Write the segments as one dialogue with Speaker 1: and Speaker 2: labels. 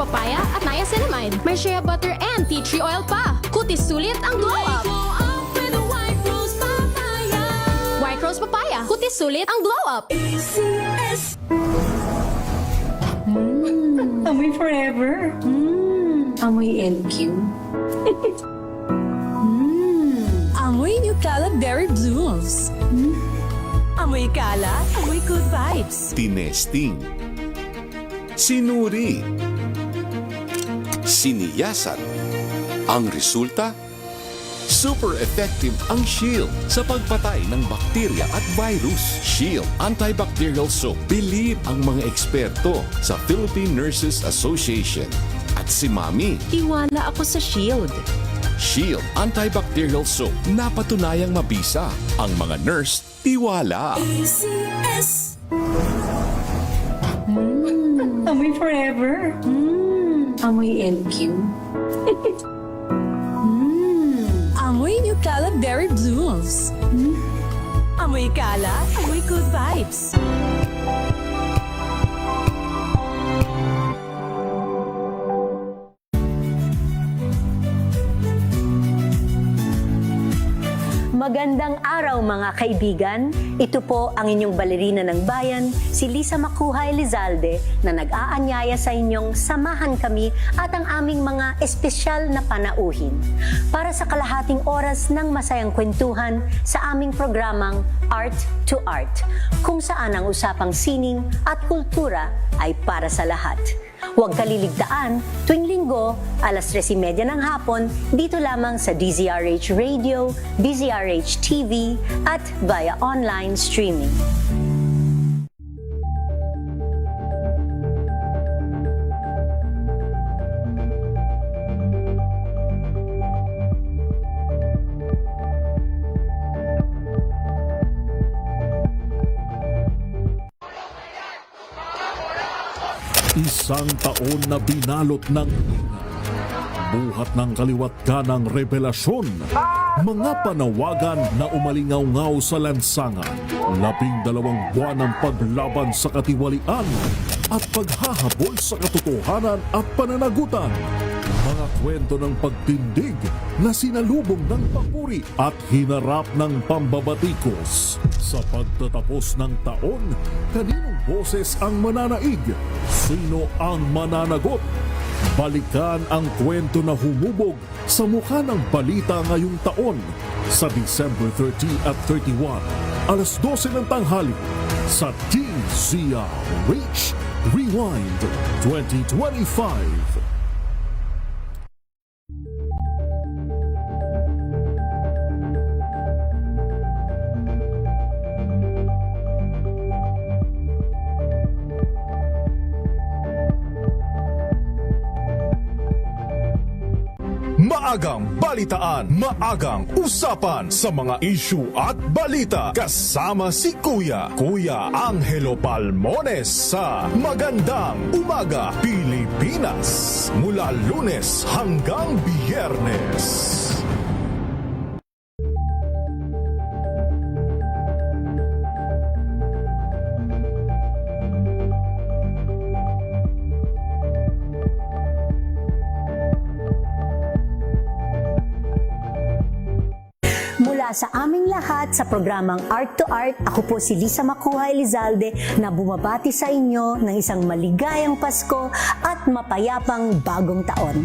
Speaker 1: papaya at niacinamide. May shea butter and tea tree oil pa. Kutis sulit ang glow up. White rose papaya. Kutis sulit ang glow up.
Speaker 2: Amoy forever. Amoy LQ.
Speaker 3: Amoy Nucala Berry Blooms. Amoy Kala, amoy good vibes.
Speaker 4: Tinesting, sinuri, siniyasan. Ang resulta? Super effective ang Shield sa pagpatay ng bakterya at virus. Shield Antibacterial Soap. Believe ang mga eksperto sa Philippine Nurses Association. At si Mami.
Speaker 3: Tiwala ako sa Shield.
Speaker 4: Shield Antibacterial Soap. Napatunayang mabisa. Ang mga nurse, tiwala.
Speaker 2: Amoy forever. Amoy LQ.
Speaker 3: Amoy Nucala Berry Blooms. Amoy Kala, amoy good vibes.
Speaker 5: Magandang araw mga kaibigan. Ito po ang inyong balerina ng bayan, si Lisa Macuja Elizalde, na nag-aanyaya sa inyong samahan kami at ang aming mga espesyal na panauhin para sa kalahating oras ng masayang kwentuhan sa aming programang Art to Art, kung saan ang usapang sining at kultura ay para sa lahat. Huwag kaliligtaan, tuwing linggo, alas 3:30 ng hapon, dito lamang sa DZRH Radio, DZRH TV, at via online streaming.
Speaker 6: Isang taon na binalot ng buhat ng kaliwat ka ng revelasyon. Mga panawagan na umalingaw-ngaw sa lansangan. 12 buwan ng paglaban sa katiwalian at paghahabol sa katotohanan at pananagutan. Mga kwento ng pagtindig na sinalubong ng papuri at hinarap ng pambabatikos. Sa pagtatapos ng taon, kaninong boses ang mananaig? Sino ang mananagot? Balikan ang kwento na humubog sa mukha ng balita ngayong taon sa December 30 at 31, alas 12 ng tanghali sa DZRH Rewind 2025.
Speaker 7: Maagang balitaan, maagang usapan sa mga issue at balita. Kasama si Kuya Angelo Palmones sa Magandang Umaga Pilipinas. Mula Lunes hanggang Biyernes.
Speaker 5: Mula sa aming lahat sa programang Art to Art, ako po si Lisa Macuja Elizalde na bumabati sa inyo ng isang maligayang Pasko at mapayapang bagong taon.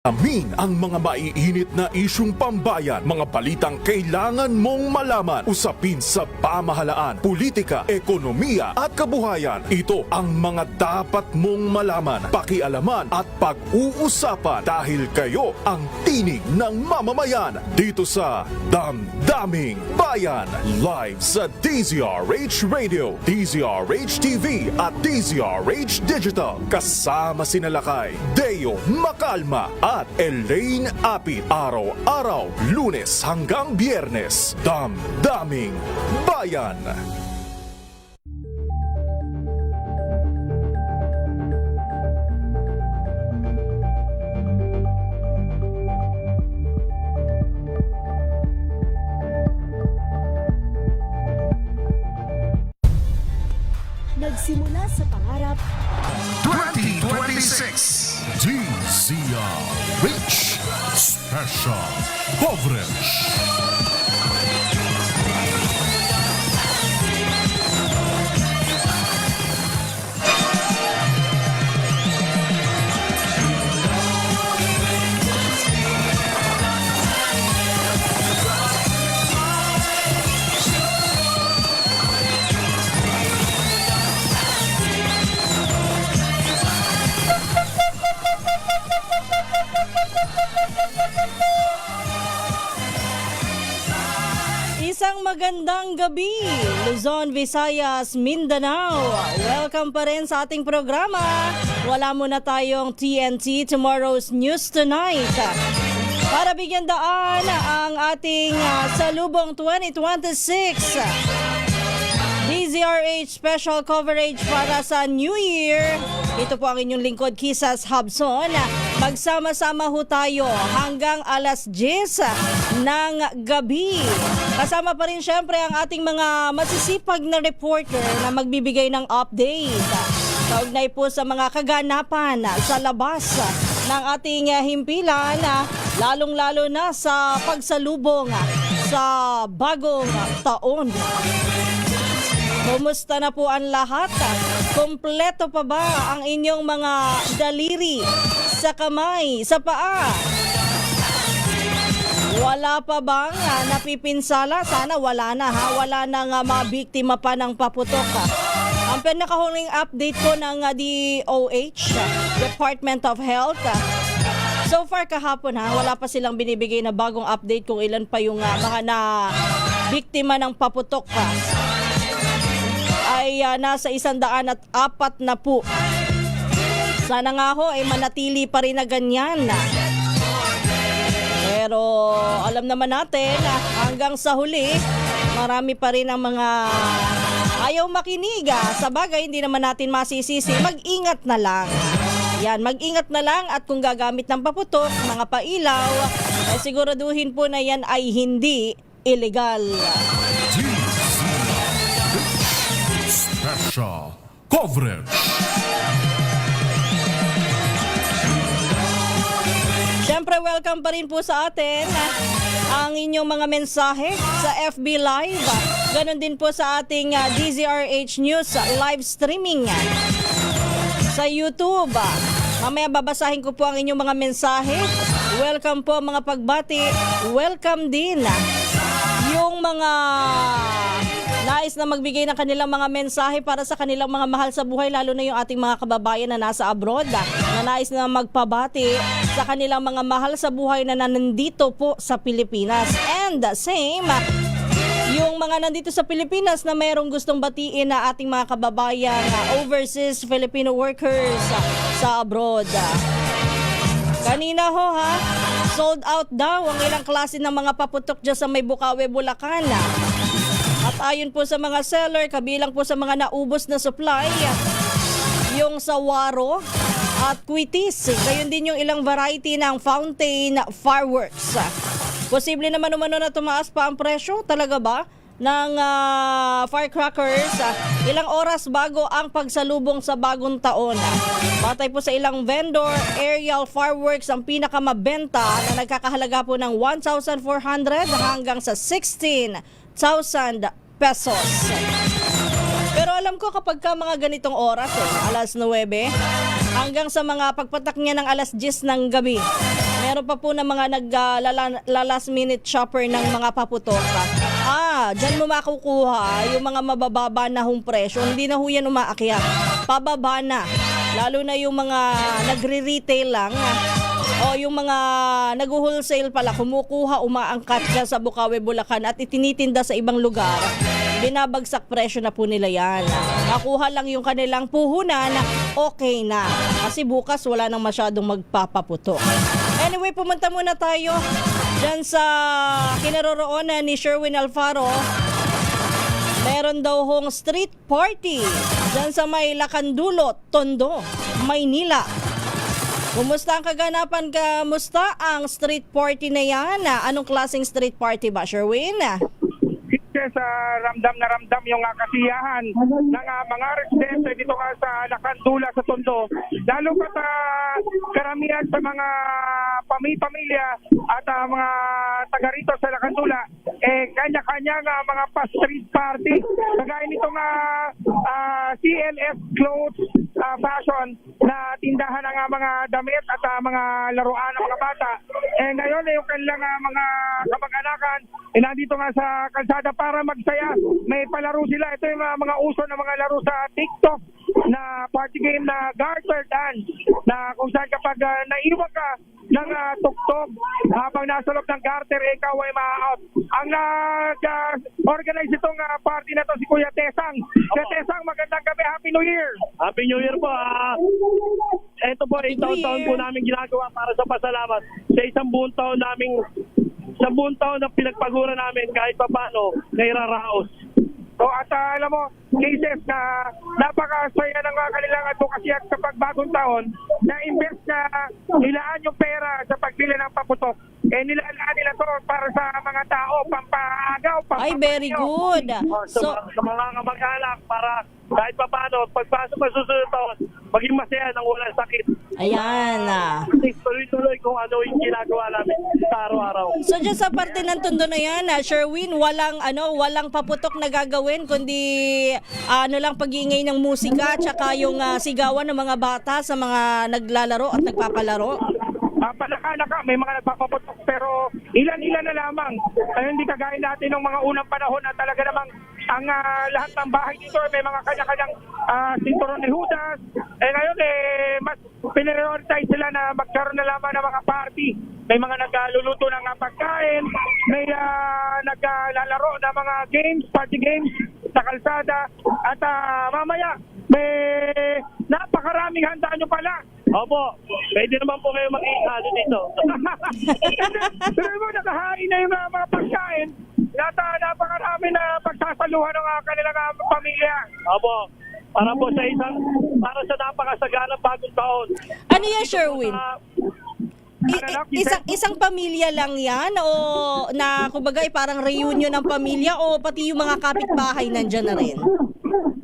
Speaker 7: Amin ang mga maiinit na isyung pambayan, mga balitang kailangan mong malaman, usapin sa pamahalaan, politika, ekonomiya at kabuhayan. Ito ang mga dapat mong malaman, pakialaman at pag-uusapan dahil kayo ang tinig ng mamamayan dito sa Damdaming Bayan. Live sa DZRH Radio, DZRH TV at DZRH Digital. Kasama sinalakay Deo Macalma at Elaine Apit. Araw-araw, Lunes hanggang Biyernes. Damdaming Bayan.
Speaker 8: 2026.
Speaker 6: DZRH Special Coverage.
Speaker 9: Isang magandang gabi, Luzon, Visayas, Mindanao. Welcome pa rin sa ating programa. Wala muna tayong TNT, Tomorrow's News Tonight. Para bigyan daan ang ating salubong 2026. DZRH special coverage para sa New Year. Ito po ang inyong lingkod, Kisas Habson. Magsama-sama ho tayo hanggang alas 10 ng gabi. Kasama pa rin syempre ang ating mga masisipag na reporter na magbibigay ng update. Kaugnay po sa mga kaganapan sa labas ng ating himpilan, lalong-lalo na sa pagsalubong sa bagong taon. Kumusta na po ang lahat? Kompleto pa ba ang inyong mga daliri sa kamay, sa paa? Wala pa bang napipinsala? Sana wala na ha. Wala na nga mga biktima pa ng paputok ha. Ang pinakahuling update ko ng DOH, Department of Health, so far kahapon ha, wala pa silang binibigay na bagong update kung ilan pa yung mga na biktima ng paputok ha. Ay nasa 104 na po. Sana nga ho ay manatili pa rin na ganyan. Pero alam naman natin hanggang sa huli, marami pa rin ang mga ayaw makinig. Sa bagay, hindi naman natin masisisi. Mag-ingat na lang. Yan, mag-ingat na lang at kung gagamit ng paputok, mga pailaw, ay siguraduhin po na yan ay hindi illegal.
Speaker 6: Special Coverage.
Speaker 9: Siyempre, welcome pa rin po sa atin ang inyong mga mensahe sa FB Live. Ganon din po sa ating DZRH News live streaming sa YouTube. Mamaya babasahin ko po ang inyong mga mensahe. Welcome po mga pagbati. Welcome din yung mga nais na magbigay ng kanilang mga mensahe para sa kanilang mga mahal sa buhay, lalo na yung ating mga kababayan na nasa abroad na nais na magpabati sa kanilang mga mahal sa buhay na nandito po sa Pilipinas. And same, yung mga nandito sa Pilipinas na mayroong gustong batiin na ating mga kababayan overseas Filipino workers sa abroad. Kanina ho ha, sold out daw ang ilang klase ng mga paputok dyan sa may Bukawi, Bulacan. At ayon po sa mga seller, kabilang po sa mga naubos na supply, yung sawaro at quitis. Gayon din yung ilang variety ng fountain fireworks. Posible naman umano na tumaas pa ang presyo. Talaga ba? Ng firecrackers, ilang oras bago ang pagsalubong sa bagong taon. Batay po sa ilang vendor, aerial fireworks ang pinakamabenta na nagkakahalaga po ng 1,400 hanggang sa 16,000 pesos. Pero alam ko kapag ka mga ganitong oras, alas 9, hanggang sa mga pagpatak niya ng alas 10 ng gabi, meron pa po na mga last minute shopper ng mga paputok. Dyan mo makukuha yung mga mabababa na hong presyo. Hindi na ho yan umaakyat. Pababa na. Lalo na yung mga nagre-retail lang. O yung mga nag-wholesale pala, kumukuha, umaangkat dyan sa Bukawi, Bulacan at itinitinda sa ibang lugar. Binabagsak presyo na po nila yan. Nakuha lang yung kanilang puhunan, okay na. Kasi bukas wala nang masyadong magpapaputok. Anyway, pumunta muna tayo dyan sa kinaroroonan ni Sherwin Alfaro. Meron daw hong street party dyan sa may Lacandulot, Tondo, Maynila. Kumusta ang kaganapan? Kamusta ang street party na yan? Anong klaseng street party ba, Sherwin?
Speaker 10: sa ramdam na ramdam yung kasiyahan ng mga residente dito nga sa Lacandula sa Tondo. Lalo pa sa karamihan sa mga pamilya at mga taga rito sa Lacandula, kanya-kanya nga mga street party. Kagaya nitong CLS Clothes Fashion na tindahan ng mga damit at mga laruan ng mga bata. Ngayon yung kanilang mga kamag-anakan nandito nga sa kalsada para magsaya. May palaro sila. Ito yung mga uso na mga laro sa TikTok na party game na garter dance na kung saan kapag naiwan ka ng tuktok habang nasa loob ng garter, ikaw ay ma-out. Ang nag-organize itong party na to si Kuya Tesang. Kuya Tesang, magandang gabi. Happy New Year!
Speaker 11: Happy New Year po. Ito po, taon-taon po namin ginagawa para sa pasalamat sa isang buong taon na pinagpagura namin kahit pa paano nairaraos.
Speaker 10: So at alam mo, cases na napakasaya ng kanilang advocacy at sa pagbagong taon na imbes na nilaan yung pera sa pagbili ng paputok, nilaan nila to para sa mga tao, pampaagaw,
Speaker 9: Ay, very good.
Speaker 11: Sa mga kamag-anak para kahit pa paano, pagpasok sa susunod taon, maging masaya nang walang sakit.
Speaker 9: Ayan.
Speaker 11: Tuloy-tuloy kung ano yung ginagawa namin sa araw-araw.
Speaker 9: So dyan sa parte ng Tondo na yan, Sherwin, walang paputok na gagawin kundi lang pag-iingay ng musika tsaka yung sigawan ng mga bata sa mga naglalaro at nagpapalaro.
Speaker 10: Palaka-laka, may mga nagpapaputok pero ilan-ilan na lamang. Hindi kagaya natin ng mga unang panahon na talaga namang ang lahat ng bahay dito may mga kanya-kanyang sinturon ni Judas. Ngayon mas pinirioritize sila na magkaroon na lamang ng mga party. May mga nagluluto ng pagkain, may naglalaro ng mga games, party games sa kalsada at mamaya may napakaraming handa nyo pala.
Speaker 11: Opo, pwede naman po kayo mag-ihalo dito.
Speaker 10: Pero mo, nakahain na yung mga pagkain. Napakarami na pagsasaluhan ng kanilang pamilya.
Speaker 11: Opo, para sa napakasaganang bagong taon.
Speaker 9: Ano yan, Sherwin? Isang pamilya lang yan o na kumbaga parang reunion ng pamilya o pati yung mga kapitbahay nandyan na rin?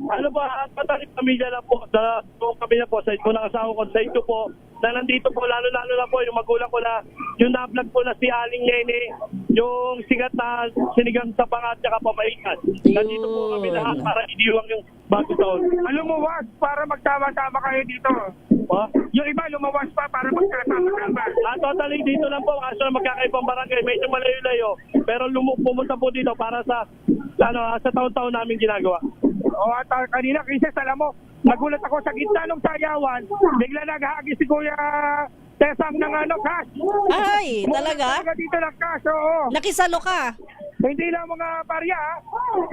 Speaker 11: Ano ba, pataling pamilya lang po sa kami na po, sa ito ng asawa ko, sa ito po, na nandito po, lalo-lalo na po, yung magulang ko na, yung na-vlog po na si Aling Nene, yung sigat na sinigang sa pangat at pamaikat. Nandito po kami lahat para idiwang yung bago taon.
Speaker 10: Lumawas para magtama-tama kayo dito. Yung iba lumawas pa para magkasama-tama.
Speaker 11: Totally dito lang po, kaso na magkakaibang barangay, medyo malayo-layo, pero pumunta po dito para sa taon-taon namin ginagawa.
Speaker 10: At kanina, Krises, alam mo, nagulat ako sa gitna ng sayawan, bigla naghahagi si Kuya Tesang ng cash.
Speaker 9: Ay, talaga?
Speaker 10: Talaga dito ng cash, oo.
Speaker 9: Nakisalo ka?
Speaker 10: Hindi lang mga barya,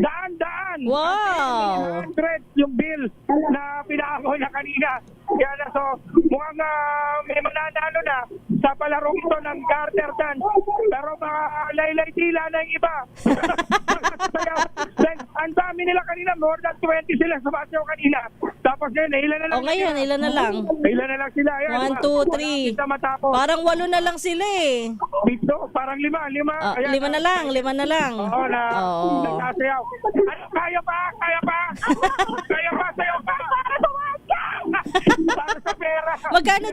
Speaker 10: daan-daan.
Speaker 9: Wow!
Speaker 10: 100 yung bill na pinakakoy na kanina. Yan na, so mukhang may mananalo na sa palarong ito ng garter dance. Pero mga laylay-tila na yung iba. Then, ang dami nila kanina, more than 20 sila sumasayaw kanina. Tapos ngayon, ilan na lang.
Speaker 9: Ngayon, ilan na lang?
Speaker 10: Ilan na lang sila. Yan,
Speaker 9: 1, 2, 3. Parang 8 na lang sila eh.
Speaker 10: Dito, parang 5.
Speaker 9: Ayan, 5 na lang.
Speaker 10: Oo, nagsasayaw. Ano, kaya pa? Kaya pa, sayaw pa. Para sa pera.
Speaker 9: Magkano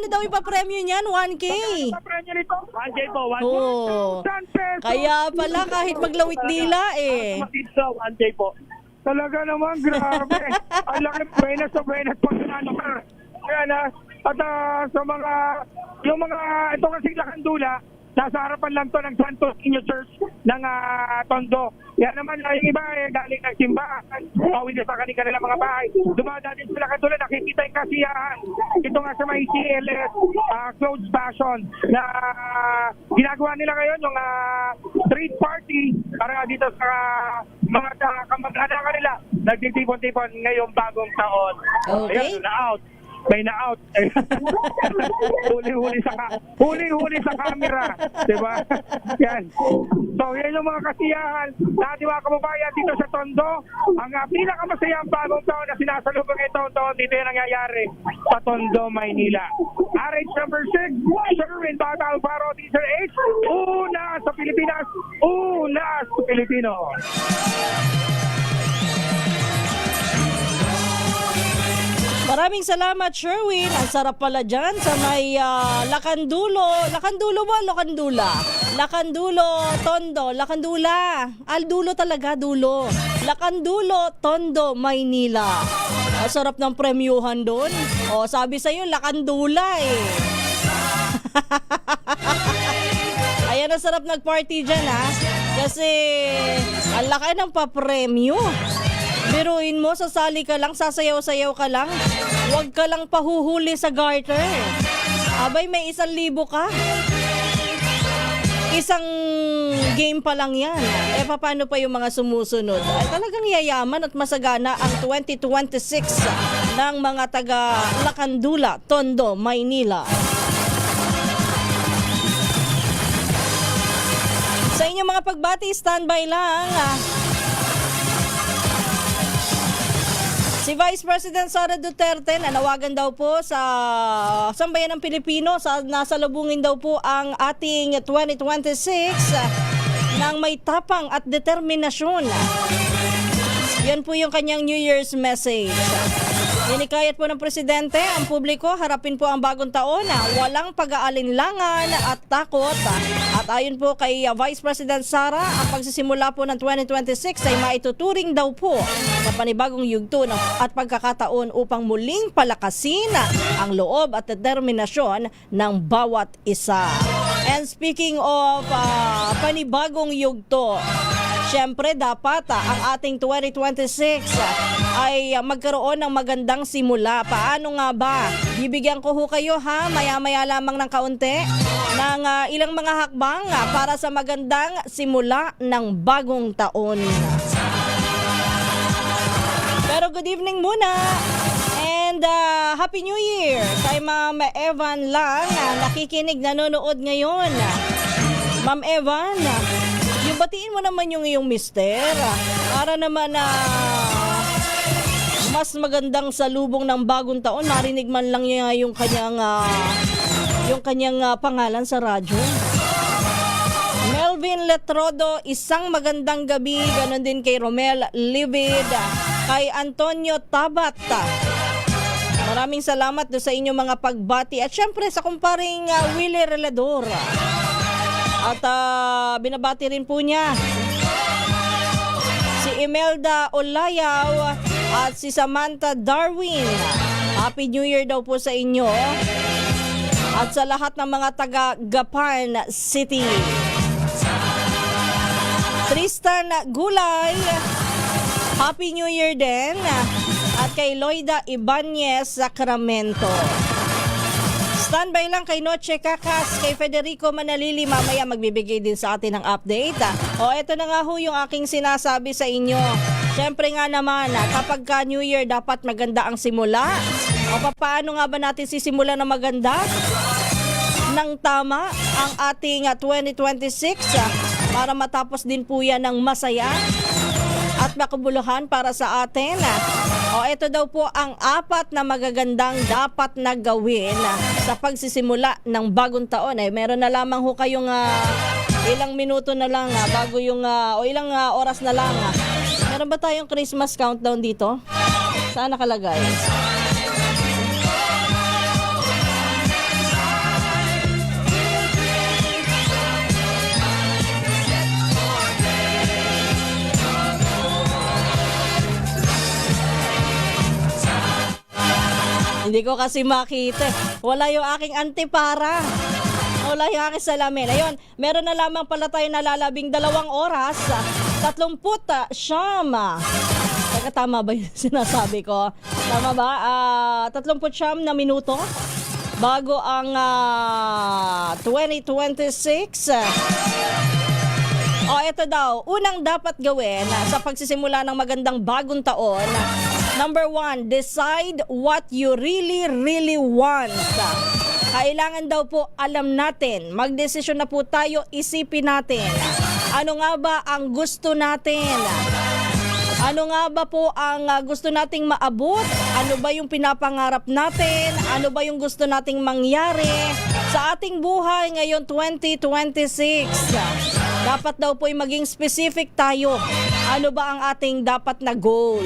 Speaker 9: daw ipapremyo niyan? 1K.
Speaker 10: Ipapremyo nito?
Speaker 11: 1K po, 1K.
Speaker 9: Oo. Kaya pala kahit maglawit dila eh.
Speaker 11: 1K po.
Speaker 10: Talaga naman, grabe. Ang laki, buenas po sa Ayan at sa yung mga, ito kasi Lacandula, nasa harapan lang to ng Santos Niño Church ng Tondo. Yan naman yung iba galing ng simbahan, pawid na sa kanilang mga bahay. Dumadaan din sila katulad, nakikita yung kasiyahan. Ito nga sa may CLS Clothes Fashion na ginagawa nila ngayon yung street party para dito sa mga kamag-anak nila. Nagtitipon-tipon ngayong bagong taon.
Speaker 9: Okay.
Speaker 10: Ayan, na-out. May na-out. Huli-huli sa camera. Diba? Yan. So, yan yung mga kasiyahan na ating mga kababayan dito sa Tondo. Ang pinakamasayang bagong taon na sinasalubong ito dito yung nangyayari sa Tondo, Maynila. RH number 6, Sherwin Darwin Bata Alfaro, Teacher H. Una sa Pilipinas, una sa Pilipino.
Speaker 9: Maraming salamat, Sherwin. Ang sarap pala dyan sa may Lacandulo. Lacandulo ba? Lacandula. Lacandulo, Tondo. Lacandula. Aldulo talaga, dulo. Lacandulo, Tondo, Maynila. Ang sarap ng premyuhan doon. O, sabi sa'yo, Lacandula eh. Ayan, ang sarap nag-party dyan ha. Kasi, ang laki ng papremyo. Biruin mo, sasali ka lang, sasayaw-sayaw ka lang. Huwag ka lang pahuhuli sa garter. Abay, may 1,000 ka. Isang game pa lang yan. Paano pa yung mga sumusunod? Ay, talagang yayaman at masagana ang 2026 ng mga taga Lacandula, Tondo, Maynila. Sa inyong mga pagbati, standby lang. Si Vice President Sara Duterte nanawagan daw po sa sambayan ng Pilipino, nasalubungin daw po ang ating 2026 ng may tapang at determinasyon. Yan po yung kanyang New Year's message. Hinikayat po ng Presidente ang publiko harapin po ang bagong taon na walang pag-aalinlangan at takot. At ayon po kay Vice President Sara, ang pagsisimula po ng 2026 ay maituturing daw po na panibagong yugto at pagkakataon upang muling palakasin ang loob at determinasyon ng bawat isa. And speaking of panibagong yugto, siyempre dapat ang ating 2026 ay magkaroon ng magandang simula. Paano nga ba? Bibigyan ko ho kayo maya-maya lamang ng kaunti ng ilang mga hakbang para sa magandang simula ng bagong taon. Pero good evening muna and Happy New Year kay Ma'am Evan lang nakikinig, nanonood ngayon. Ma'am Evan, yung batiin mo naman yung iyong mister para naman mas magandang salubong ng bagong taon. Narinig man lang niya yung kanyang pangalan sa radyo. Melvin Letrodo, isang magandang gabi. Ganon din kay Romel Livid, kay Antonio Tabat. Maraming salamat do sa inyong mga pagbati. At syempre sa kumparing Willie Relador. At binabati rin po niya si Imelda Olayaw at si Samantha Darwin. Happy New Year daw po sa inyo. At sa lahat ng mga taga Gapan City. Tristan Gulay, Happy New Year din. At kay Loida Ibanez Sacramento. Standby lang kay Noche Kakas, kay Federico Manalili, mamaya magbibigay din sa atin ng update. O eto na nga ho yung aking sinasabi sa inyo. Siyempre nga naman, kapag ka New Year dapat maganda ang simula. O paano nga ba natin sisimula na maganda? Nang tama ang ating 2026 para matapos din po yan ng masaya at makabuluhan para sa atin. O ito daw po ang 4 na magagandang dapat na gawin sa pagsisimula ng bagong taon. Meron na lamang ho kayong ilang minuto na lang bago yung o ilang oras na lang. Meron ba tayong Christmas countdown dito? Saan nakalagay? Hindi ko kasi makita. Wala yung aking antipara. Wala yung aking salamin. Ayun, meron na lamang pala tayo nalalabing 2 oras. 30 siyam. Tama ba yung sinasabi ko? Tama ba? 30 na minuto bago ang 2026. O ito daw, unang dapat gawin sa pagsisimula ng magandang bagong taon. Number 1, decide what you really, really want. Kailangan daw po alam natin, magdesisyon na po tayo, isipin natin. Ano nga ba ang gusto natin? Ano nga ba po ang gusto nating maabot? Ano ba yung pinapangarap natin? Ano ba yung gusto nating mangyari? Sa ating buhay ngayon 2026, dapat daw po'y maging specific tayo. Ano ba ang ating dapat na goal?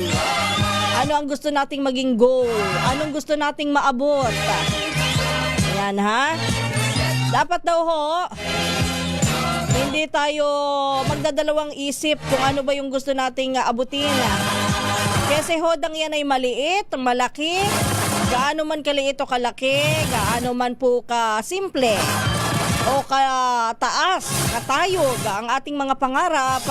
Speaker 9: Ano ang gusto nating maging goal? Anong gusto nating maabot? Ayan ha. Dapat daw ho, hindi tayo magdadalawang isip kung ano ba yung gusto nating abutin. Kasi hodang yan ay maliit, malaki, gaano man kaliit o kalaki, gaano man po ka-simple o kataas, katayog ang ating mga pangarap.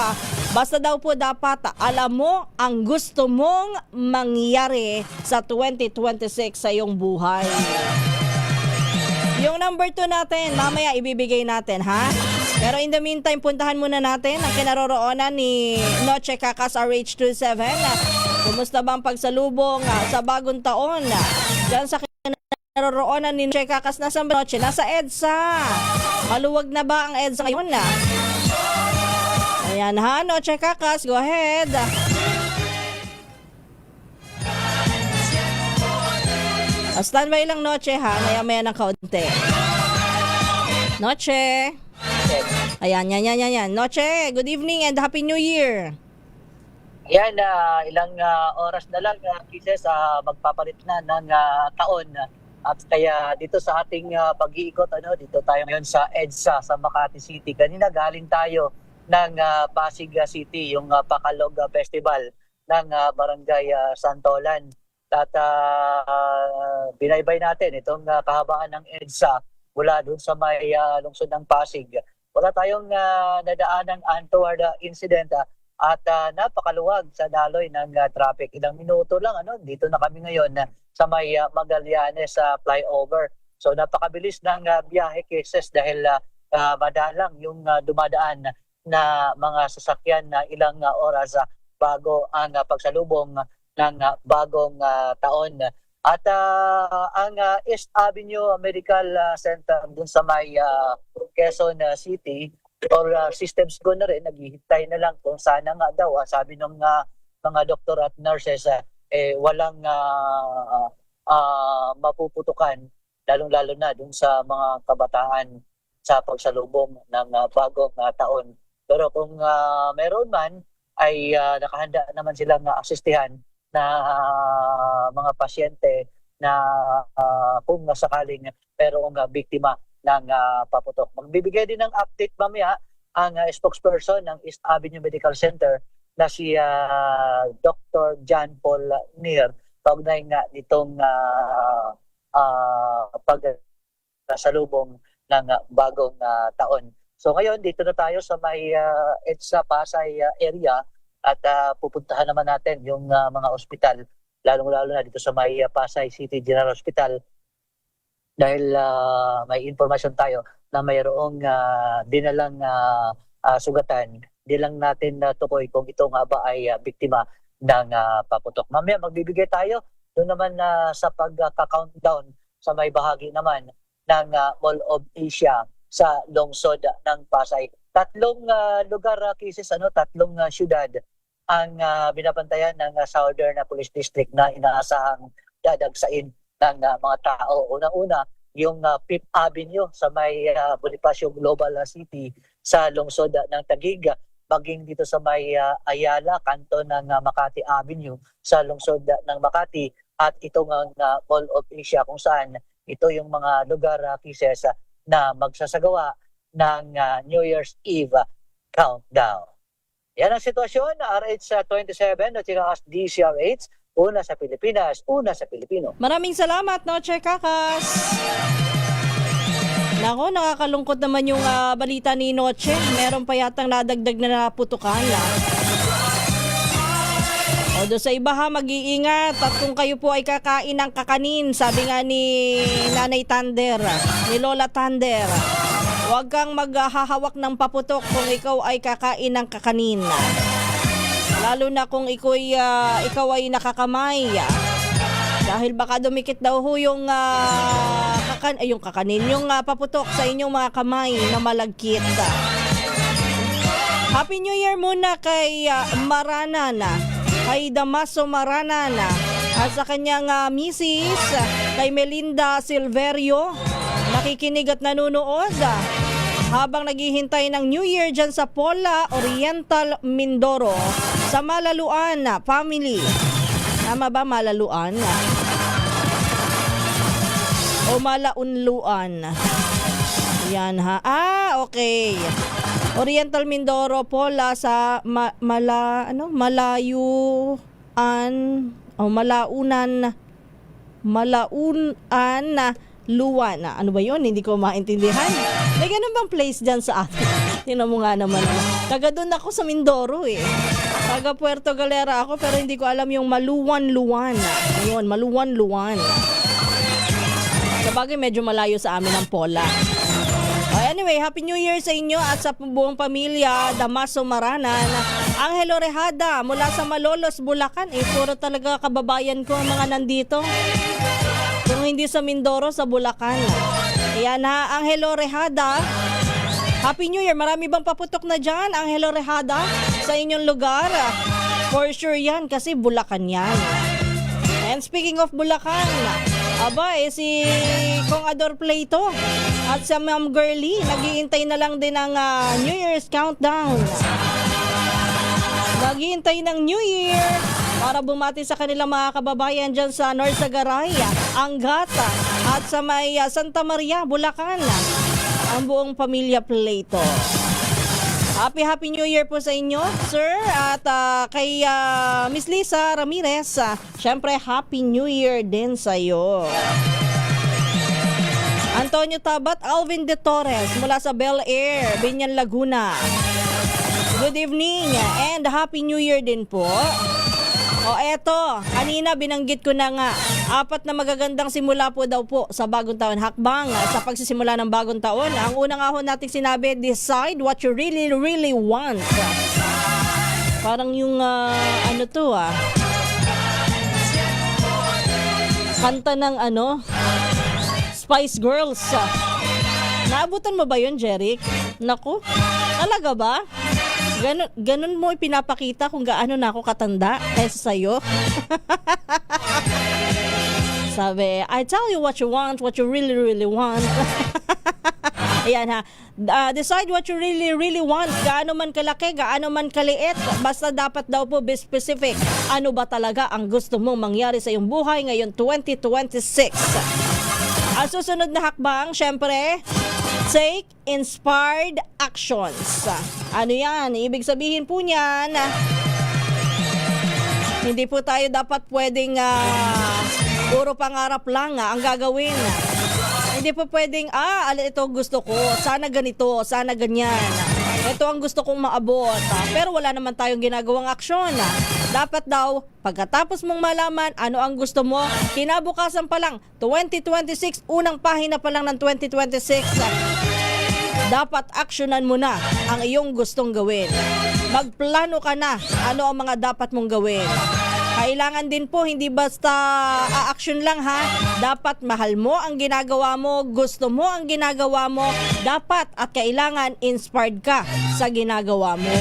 Speaker 9: Basta daw po dapat alam mo ang gusto mong mangyari sa 2026 sa iyong buhay. Yung number 2 natin, mamaya ibibigay natin ha. Pero in the meantime, puntahan muna natin ang kinaroroonan ni Noche Kakas RH27. Kumusta ba ang pagsalubong sa bagong taon? Diyan sa kinaroroonan ni Noche Kakas, nasa Noche? Nasa EDSA. Maluwag na ba ang EDSA ngayon na? Ayan ha, Noche Kakas, go ahead. Standby lang Noche ha, maya-maya ng kaunti. Noche. Ayan. Noche, good evening and Happy New Year.
Speaker 12: Yan, ilang oras na lang, Kisses, magpapalit na ng taon. At kaya dito sa ating pag-iikot, dito tayo ngayon sa EDSA, sa Makati City. Kanina galing tayo ng Pasig City, yung Pakalog Festival ng Barangay Santolan. At binaybay natin itong kahabaan ng EDSA mula doon sa may lungsod ng Pasig. Wala tayong nadaanan untoward incident at napakaluwag sa daloy ng traffic. Ilang minuto lang, dito na kami ngayon sa may Magallanes flyover. So napakabilis ng biyahe cases dahil madalang yung dumadaan na mga sasakyan na ilang oras bago ang pagsalubong ng bagong taon. At ang East Avenue Medical Center dun sa may Quezon City or systems ko na rin, naghihintay na lang kung sana nga daw, sabi ng mga doktor at nurses, walang mapuputukan, lalong-lalo na dun sa mga kabataan sa pagsalubong ng bagong taon. Pero kung meron man, ay nakahanda naman silang asistihan na mga pasyente na kung sakaling merong biktima ng paputok. Magbibigay din ng update mamaya ang spokesperson ng East Avenue Medical Center na si Dr. John Paul Nier, kaugnay nga nitong pagsalubong ng bagong taon. So ngayon, dito na tayo sa may EDSA Pasay area at pupuntahan naman natin yung mga ospital, lalong-lalo na dito sa may Pasay City General Hospital dahil may informasyon tayo na mayroong dinalang sugatan. Di lang natin tukoy kung ito nga ba ay biktima ng paputok. Mamaya magbibigay tayo doon naman sa pagka-countdown sa may bahagi naman ng Mall of Asia sa lungsod ng Pasay. Tatlong lugar, cases, tatlong syudad ang binabantayan ng Southern Police District na inaasahang dadagsain ng mga tao. Unang-una, yung Fifth Avenue sa may Bonifacio Global City sa lungsod ng Taguig, maging dito sa may Ayala, kanto ng Makati Avenue sa lungsod ng Makati, at ito ng Mall of Asia kung saan ito yung mga lugar, cases, na magsasagawa ng New Year's Eve countdown. Yan ang sitwasyon na RH27 at DCRH, una sa Pilipinas, una sa Pilipino.
Speaker 9: Maraming salamat, Noche Kakas. Nako, nakakalungkot naman yung balita ni Noche. Meron pa yatang nadagdag na naputukan. O doon sa iba ha, mag-iingat. At kung kayo po ay kakain ng kakanin, sabi nga ni Nanay Tander, ni Lola Tander, huwag kang maghahawak ng paputok kung ikaw ay kakain ng kakanin. Lalo na kung ikaw ay nakakamay. Dahil baka dumikit daw ho yung kakanin, yung paputok sa inyong mga kamay na malagkit. Happy New Year muna kay Maranana, kay Damaso Maranana, at sa kanyang misis, kay Melinda Silverio, nakikinig at nanonood habang naghihintay ng New Year dyan sa Pola Oriental, Mindoro sa Malaluan family. Tama ba, Malaluan? O Malaunluan? Yan ha. Okay. Oriental Mindoro, Pola sa Malaunan na Luwan. Ano ba yun? Hindi ko maintindihan. May ganun bang place dyan sa atin? Tingnan mo nga naman. Taga doon ako sa Mindoro eh. Taga Puerto Galera ako pero hindi ko alam yung Maluwan-Luwan. Ayun, Maluwan-Luwan. Sabagay medyo malayo sa amin ang Pola. Anyway, Happy New Year sa inyo at sa buong pamilya. Damaso Maranan, Angelo Rehada mula sa Malolos, Bulacan. Puro talaga kababayan ko ang mga nandito. Kung hindi sa Mindoro, sa Bulacan. Ayan ha, Angelo Rehada. Happy New Year. Marami bang paputok na dyan, Angelo Rehada, sa inyong lugar? For sure yan, kasi Bulacan yan. And speaking of Bulacan, si Kong Ador Plato at sa Ma'am Girlie, nag-iintay na lang din ng New Year's countdown. Nag-iintay ng New Year para bumati sa kanilang mga kababayan dyan sa Norsagaray, Anggata at sa may Santa Maria, Bulacan. Ang buong pamilya Plato. Happy New Year po sa inyo, sir. At kay Miss Lisa Ramirez, syempre Happy New Year din sa iyo. Antonio Tabat, Alvin De Torres mula sa Bel Air, Binyan, Laguna. Good evening and Happy New Year din po. Eto, kanina binanggit ko na nga, 4 na magagandang simula po daw po sa bagong taon. Hakbang sa pagsisimula ng bagong taon. Ang una nga ho natin sinabi, decide what you really, really want. Parang yung, kanta ng Spice Girls. Naabutan mo ba yun, Jeric? Naku, talaga ba? Ganun mo ipinapakita kung gaano na ako katanda kaysa sa'yo. Sabi, I tell you what you want, what you really, really want. Ayan ha. Decide what you really, really want. Gaano man kalaki, gaano man kaliit. Basta dapat daw po be specific. Ano ba talaga ang gusto mong mangyari sa iyong buhay ngayon 2026? Ang susunod na hakbang, syempre, take inspired actions. Ano yan? Ibig sabihin po niyan, hindi po tayo dapat pwedeng puro pangarap lang ang gagawin. Hindi po pwedeng, ito gusto ko, sana ganito, sana ganyan. Ito ang gusto kong maabot. Pero wala naman tayong ginagawang aksyon. Dapat daw, pagkatapos mong malaman ano ang gusto mo, kinabukasan pa lang, 2026, unang pahina pa lang ng 2026, dapat aksyonan mo na ang iyong gustong gawin. Magplano ka na ano ang mga dapat mong gawin. Kailangan din po hindi basta a-action lang ha. Dapat mahal mo ang ginagawa mo, gusto mo ang ginagawa mo, dapat at kailangan inspired ka sa ginagawa mo.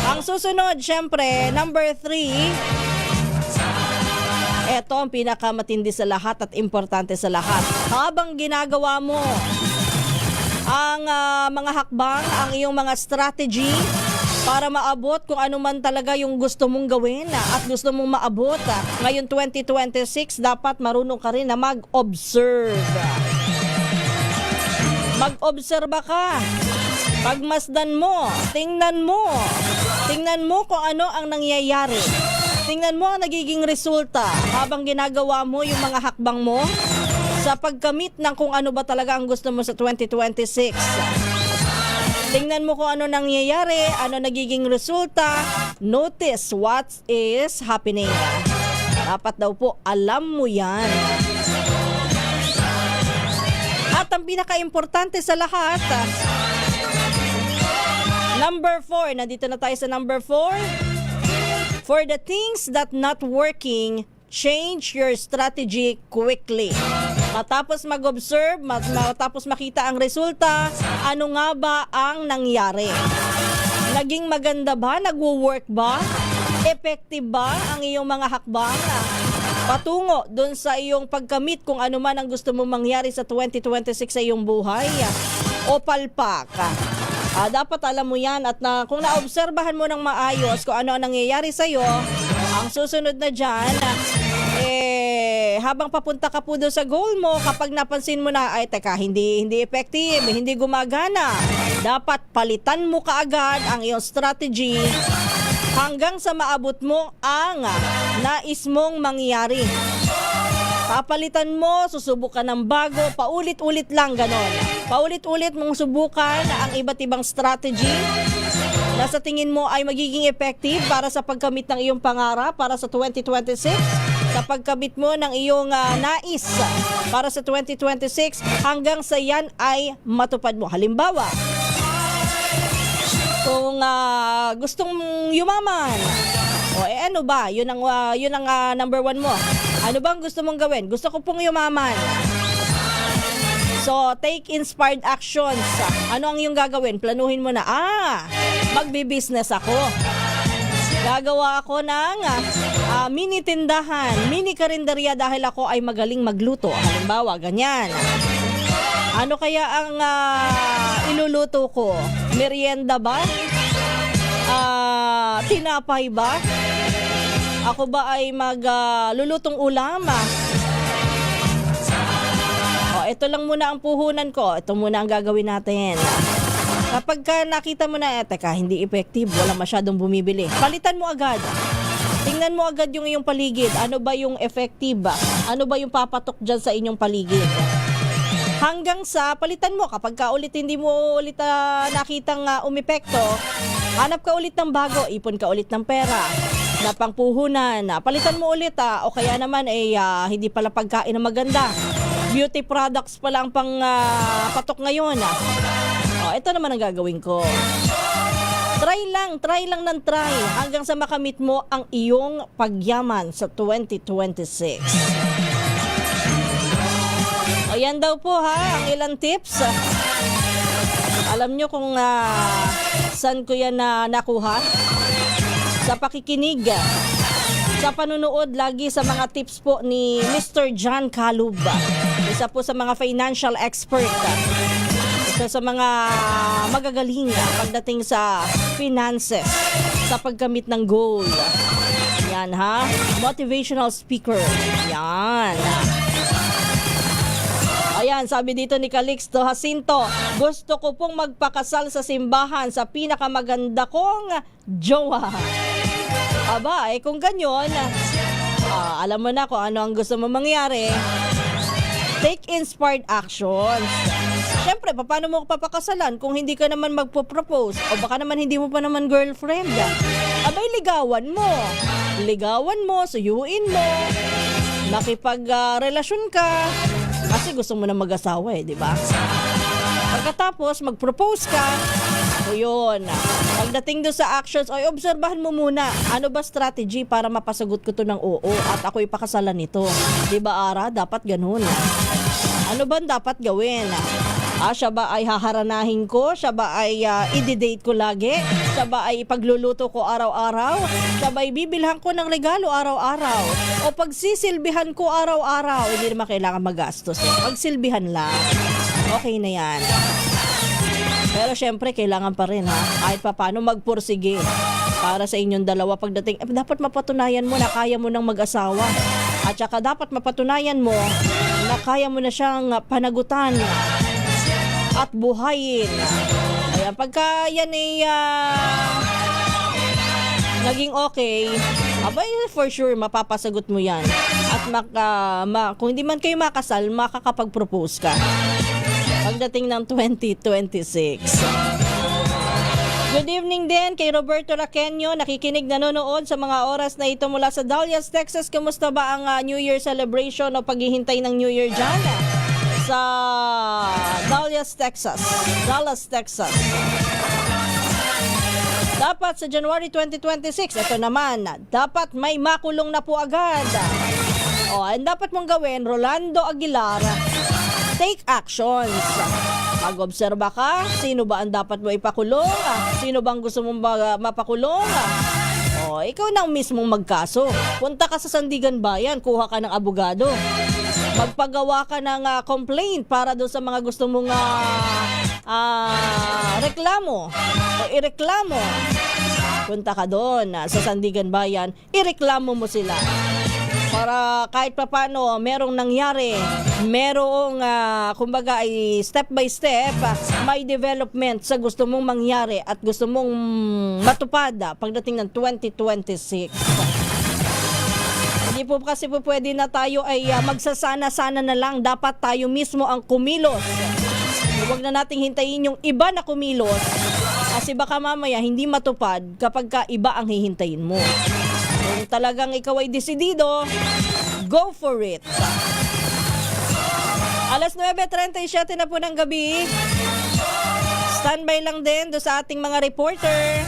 Speaker 9: Ang susunod, syempre, number 3. Ito ang pinakamatindi sa lahat at importante sa lahat. Habang ginagawa mo ang mga hakbang, ang iyong mga strategy para maabot kung ano man talaga yung gusto mong gawin at gusto mong maabot. Ngayon 2026, dapat marunong ka rin na mag-observe. Mag-obserba ka. Pagmasdan mo, tingnan mo kung ano ang nangyayari. Tingnan mo ang nagiging resulta habang ginagawa mo yung mga hakbang mo sa pagkamit ng kung ano ba talaga ang gusto mo sa 2026. Tingnan mo kung ano nangyayari, ano nagiging resulta. Notice what is happening. Dapat daw po alam mo yan. At ang pinaka-importante sa lahat, number 4. Nandito na tayo sa number 4. For the things that not working, change your strategy quickly. Matapos mag-observe, matapos makita ang resulta, ano nga ba ang nangyari? Naging maganda ba? Nagwo-work ba? Effective ba ang iyong mga hakbang? patungo dun sa iyong pagkamit kung ano man ang gusto mong mangyari sa 2026 sa iyong buhay o palpak. Dapat alam mo yan at kung naobserbahan mo ng maayos kung ano ang nangyayari sa iyo, ang susunod na dyan, habang papunta ka po doon sa goal mo, kapag napansin mo na, ay teka, hindi effective, hindi gumagana, dapat palitan mo kaagad ang iyong strategy hanggang sa maabot mo ang nais mong mangyari. Papalitan mo, susubukan ng bago, paulit-ulit lang ganon. Paulit-ulit mong subukan ang iba't ibang strategy na sa tingin mo ay magiging effective para sa pagkamit ng iyong pangarap para sa 2026, sa pagkamit mo ng iyong nais para sa 2026 hanggang sa yan ay matupad mo. Halimbawa, kung gustong yumaman, ano ba? Yun ang number 1 mo. Ano bang gusto mong gawin? Gusto ko pong yumaman. So, take inspired actions. Ano ang iyong gagawin? Planuhin mo na, magbi-business ako. Gagawa ako ng mini tindahan, mini karinderya dahil ako ay magaling magluto. Halimbawa, ganyan. Ano kaya ang iluluto ko? Merienda ba? Tinapay ba? Ako ba ay maglulutong ulam? Ito lang muna ang puhunan ko. Ito muna ang gagawin natin. Kapag nakita mo na, teka, hindi effective, wala masyadong bumibili, palitan mo agad. Tingnan mo agad yung iyong paligid. Ano ba yung effective ba? Ano ba yung papatok dyan sa inyong paligid? Hanggang sa palitan mo. Kapag ulit hindi mo ulit nakitang umepekto, hanap ka ulit ng bago, ipon ka ulit ng pera na pangpuhunan. Palitan mo ulit o kaya naman hindi pala pagkain na maganda. Beauty products pala ang patok ngayon. Ito naman ang gagawin ko. Try lang ng try hanggang sa makamit mo ang iyong pagyaman sa 2026. Ayan daw po ang ilang tips. Alam nyo kung saan ko yan nakuha? Sa pakikinig, sa panunood lagi sa mga tips po ni Mr. John Calub. Isa po sa mga financial expert. Isa sa mga magagaling pagdating sa finances, sa pagkamit ng goal. Yan motivational speaker. Yan. Ayan, sabi dito ni Calixto Jacinto, gusto ko pong magpakasal sa simbahan sa pinakamaganda kong jowa. Aba, kung ganyan, alam mo na kung ano ang gusto mo mangyari. Take inspired actions. Siyempre, paano mo papakasalan kung hindi ka naman magpo-propose? O baka naman hindi mo pa naman girlfriend. Abay, ligawan mo. Ligawan mo, suyuin mo. Makipag-relasyon ka. Kasi gusto mo na mag-asawa di ba? Pagkatapos, mag-propose ka. O yun. Pagdating doon sa actions, obserbahan mo muna. Ano ba strategy para mapasagot ko to ng oo at ako ipakasalan nito? Di ba, Ara? Dapat ganun. Ano ba dapat gawin? Siya ba ay haharanahin ko? Siya ba ay i-date ko lagi? Siya ba ay ipagluluto ko araw-araw? Siya ba ay bibilhan ko ng regalo araw-araw? O pagsisilbihan ko araw-araw? Hindi naman kailangan magastos. Pagsilbihan lang. Okay na yan. Pero syempre, kailangan pa rin kahit pa paano magpursige para sa inyong dalawa pagdating. Dapat mapatunayan mo na kaya mo nang mag-asawa. At saka dapat mapatunayan mo na kaya mo na siyang panagutan at buhayin. Ayan, pagka yan naging okay, abay for sure mapapasagot mo yan. At kung hindi man kayo makasal, makakapag-propose ka pagdating ng 2026. Good evening din kay Roberto Raquenyo, nakikinig, nanonood sa mga oras na ito mula sa Dallas, Texas. Kamusta ba ang New Year celebration o paghihintay ng New Year dyan? Sa Dallas, Texas. Dapat sa January 2026, ito naman, dapat may makulong na po agad. Ang dapat mong gawin, Rolando Aguilar, take actions. Mag-obserba ka, sino ba ang dapat mo ipakulong? Sino bang gusto mong mapakulong? O, ikaw na ang mismong magkaso. Punta ka sa Sandigan Bayan, kuha ka ng abogado. Magpagawa ka ng complaint para doon sa mga gusto mong reklamo o ireklamo. Punta ka doon sa Sandigan Bayan, ireklamo mo sila. Para kahit papano merong nangyari, merong kumbaga ay step by step may development sa gusto mong mangyari at gusto mong matupad pagdating ng 2026. Hindi po kasi po pwede na tayo ay magsasana-sana na lang, dapat tayo mismo ang kumilos. Huwag na nating hintayin yung iba na kumilos kasi baka mamaya hindi matupad kapag ka iba ang hihintayin mo. Kung talagang ikaw ay desidido, go for it. Alas 9:37 na po ng gabi. Standby lang din do sa ating mga reporter.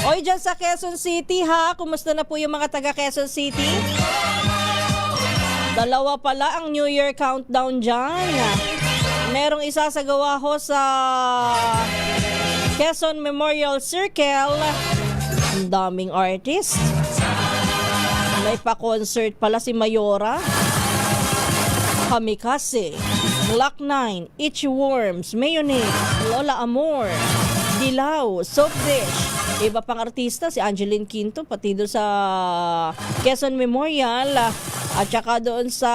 Speaker 9: Oy, dyan sa Quezon City ha, kumusta na po yung mga taga Quezon City? 2 pala ang New Year countdown dyan. Merong isasagawa ho sa Quezon Memorial Circle. Ang daming artist. May pa-concert pala si Mayora, Kamikaze, Black 9, Itchy Worms, Mayonnaise, Lola Amor, Dilaw, Soap Dish. Iba pang artista, si Angeline Quinto, pati doon sa Quezon Memorial. At saka doon sa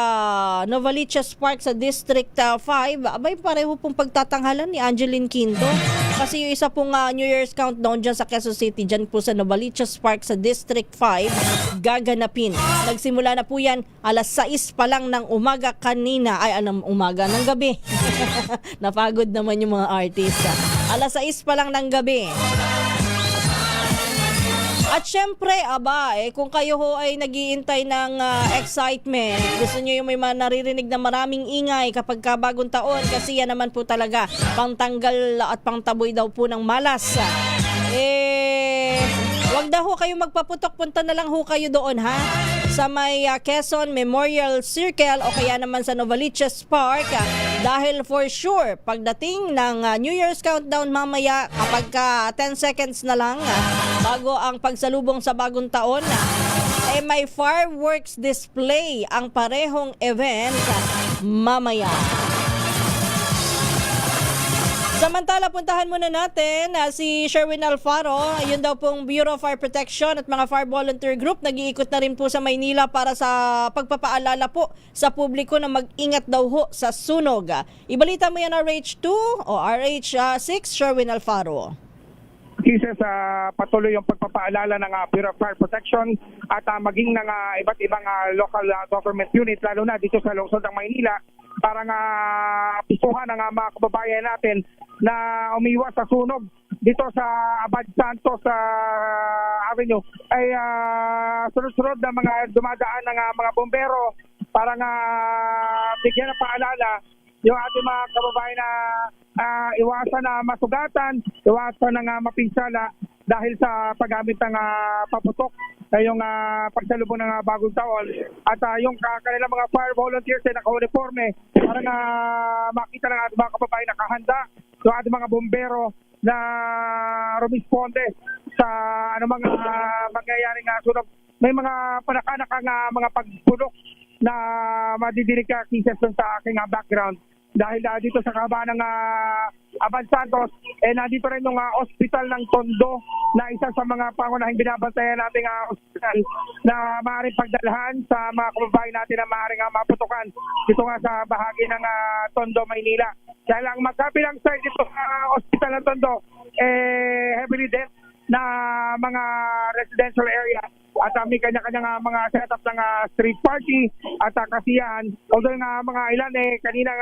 Speaker 9: Novaliches Park sa District 5, abay pareho pong pagtatanghalan ni Angeline Quinto. Kasi yung isa pong New Year's countdown dyan sa Quezon City, dyan po sa Novaliches Park sa District 5, gaganapin. Nagsimula na po yan alas 6 pa lang ng umaga kanina, ay umaga ng gabi. Napagod naman yung mga artista. Alas 6 pa lang ng gabi. At syempre, kung kayo ho ay nag-iintay ng excitement, gusto nyo yung may naririnig na maraming ingay kapag bagong taon, kasi yan naman po talaga pangtanggal at pangtaboy daw po ng malas. Wag na ho kayo magpaputok, punta na lang ho kayo doon ha, sa may Quezon Memorial Circle o kaya naman sa Novaliches Park, dahil for sure pagdating ng New Year's countdown mamaya, kapag 10 seconds na lang bago ang pagsalubong sa bagong taon, may fireworks display ang parehong event mamaya. Samantala, puntahan muna natin si Sherwin Alfaro. Yun daw pong Bureau of Fire Protection at mga fire volunteer group nag-iikot na rin po sa Maynila para sa pagpapaalala po sa publiko na mag-ingat daw ho sa sunog. Ibalita mo yan RH2 o RH6, Sherwin Alfaro.
Speaker 10: Kasi sa patuloy yung pagpapaalala ng Bureau of Fire Protection at maging ng iba't ibang local government unit, lalo na dito sa lungsod ng Maynila, para nga pisuhan ng mga kababayan natin na umiwas sa sunog dito sa Abad Santos Avenue. Ay sunod-sunod na mga dumadaan ng mga bombero para nga bigyan ng paalala yung ating mga kababayan na iwasan na masugatan, iwasan na mapinsala dahil sa paggamit ng paputok yung pagsalubong ng bagong taon at yung kanilang mga fire volunteers ay naka-uniforme para na makita ng ating mga kababayan nakahanda yung ating mga bombero na rumisponde sa anumang mangyayaring sunog. May mga panakanakang mga pagpulok na madidinig ka kisas sa aking background. Dahil dito sa kahabaan ng Abad Santos, nandito rin yung ospital ng Tondo na isa sa mga pangunahing binabantayan nating ospital na maaaring pagdalhan sa mga kababayan natin na maaaring maputukan dito nga sa bahagi ng Tondo, Maynila. Dahil ang magkabilang side dito sa ospital ng Tondo, heavily dead na mga residential area at may kanya-kanya mga setup ng street party at kasiyahan. Although mga ilan kanina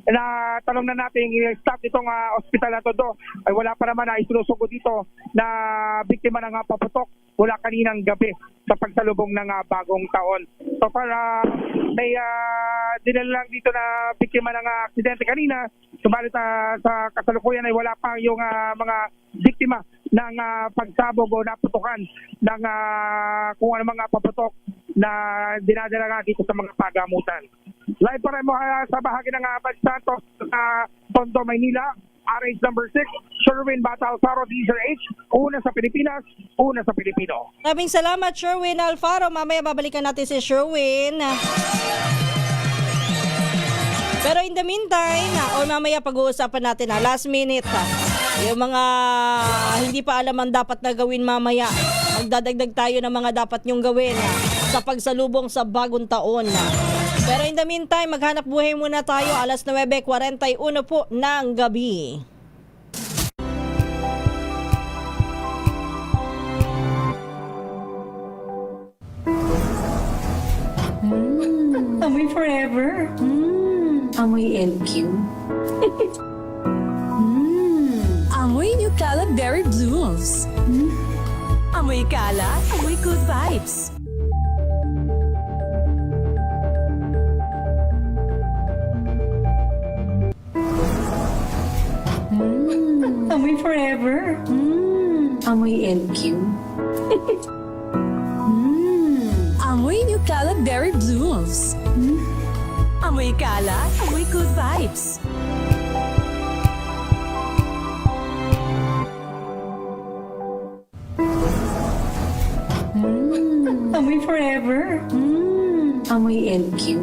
Speaker 10: na tanong na natin staff itong ospital na Tondo ay wala pa naman na isinusugod dito na biktima ng paputok wala kaninang gabi sa pagsalubong ng bagong taon. So para may dinala lang dito na biktima ng aksidente kanina, subalit sa kasalukuyan ay wala pa yung mga biktima ng pagsabog o naputukan ng kung ano mga paputok na dinadala dito sa mga pagamutan. Live pa rin mo sa bahagi ng Abad Santos Tondo, Maynila. RH number 6, Sherwin Bata Alfaro, DZRH. Una sa Pilipinas, una sa Pilipino.
Speaker 9: Maraming salamat, Sherwin Alfaro. Mamaya babalikan natin si Sherwin. Pero in the meantime, o mamaya pag-uusapan natin last minute, yung mga hindi pa alam ang dapat na gawin mamaya. Magdadagdag tayo ng mga dapat nyong gawin sa pagsalubong sa bagong taon. Pero in the meantime, maghanap buhay muna tayo. Alas 9:41 po ng gabi.
Speaker 2: Amoy forever. Amoy LQ.
Speaker 3: Amoy New Caleb Berry Blooms. Amoy kala, amoy good vibes.
Speaker 2: Amoy forever. Amoy LQ.
Speaker 3: Amoy New Caleb Berry Blooms. Amoy kala, amoy good vibes.
Speaker 2: Amoy forever. Amoy LQ.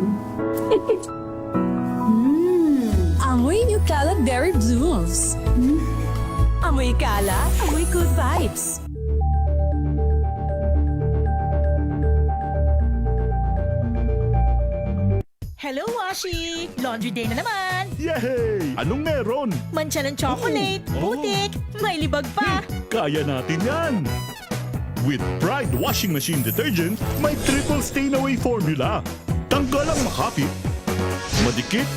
Speaker 3: Amoy New Caleb Berry Blooms. Amoy kala, amoy good vibes.
Speaker 13: Hello, Washi! Laundry day na naman!
Speaker 6: Yay! Anong meron?
Speaker 13: Mancha ng chocolate, putik, may libag pa!
Speaker 6: Kaya natin yan! With Pride Washing Machine Detergent, may triple stain-away formula. Tanggal ang makapit, madikit,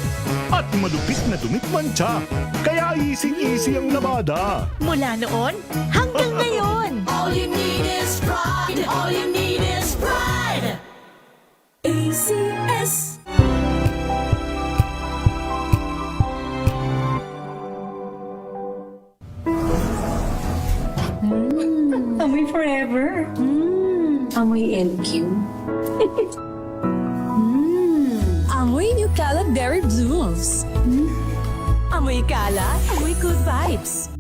Speaker 6: at malupit na dumit mancha. Kaya easy-easy ang labada.
Speaker 13: Mula noon hanggang ngayon!
Speaker 3: All you need is pride! All you need is pride! ACS.
Speaker 2: Amoy forever. Amoy LQ.
Speaker 3: Amoy New Caleb Berry Blooms. Amoy kala, amoy good vibes.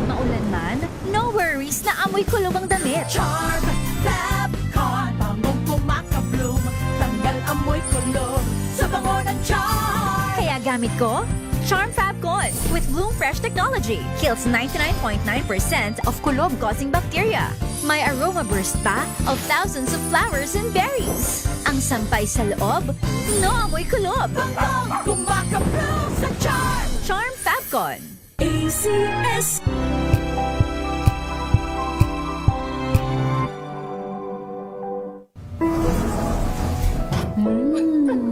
Speaker 13: Maulan man, no worries na amoy kulong ang damit. Charm Fab Con, bangong kumakabloom, tanggal amoy kulong sa bango ng charm. Kaya gamit ko, Charm Fab Con with Bloom Fresh technology. Kills 99.9% of kulob-causing bacteria. May aroma burst pa of thousands of flowers and berries. Ang sampay sa loob, no amoy kulob. Bangong kumakabloom sa charm. Charm Fab Con.
Speaker 3: ACS.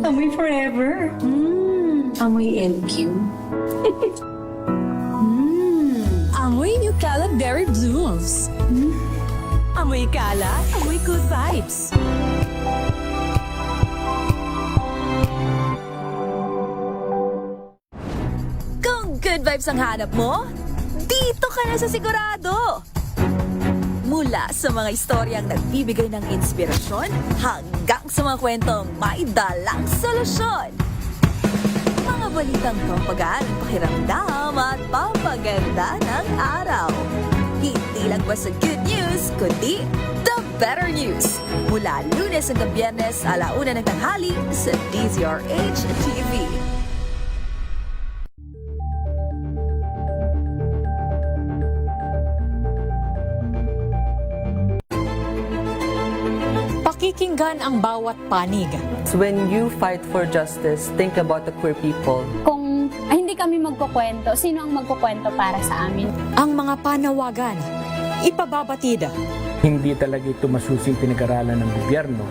Speaker 2: Amoy forever. Amoy LQ.
Speaker 3: Amoy New Caleb Berry Blooms. Amoy kala, amoy good vibes. Kung good vibes ang hanap mo, dito ka na sa sigurado! Mula sa mga istoryang nagbibigay ng inspirasyon hanggang sa mga kwentong may dalang solusyon. Mga balitang pampagaan ng pakiramdam at pampaganda ng araw. Hindi lang basta good news, kundi the better news. Mula Lunes hanggang Biyernes, 1:00 ng tanghali sa DZRH TV.
Speaker 14: Pakikinggan ang bawat panig.
Speaker 15: So when you fight for justice, think about the queer people.
Speaker 16: Kung hindi kami magkukwento, sino ang magkukwento para sa amin?
Speaker 14: Ang mga panawagan, ipababatid.
Speaker 17: Hindi talaga ito masusing pinag-aralan ng gobyerno.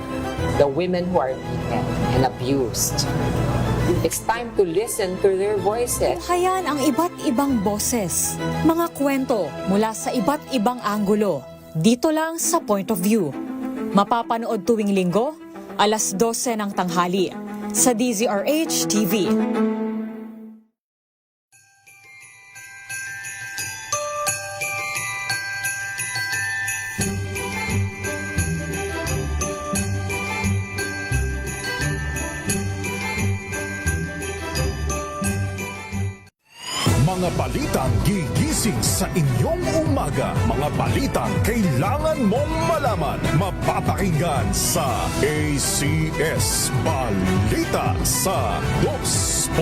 Speaker 18: The women who are beaten and abused. It's time to listen to their voices.
Speaker 14: Tunghayan ang iba't ibang boses. Mga kwento mula sa iba't ibang anggulo. Dito lang sa Point of View. Mapapanood tuwing linggo, 12:00 ng tanghali sa DZRH TV.
Speaker 7: Mga balitang gigising sa inyong umaga. Mga balitang kailangan mong malaman. Mapapakinggan sa ACS Balita sa 2x2.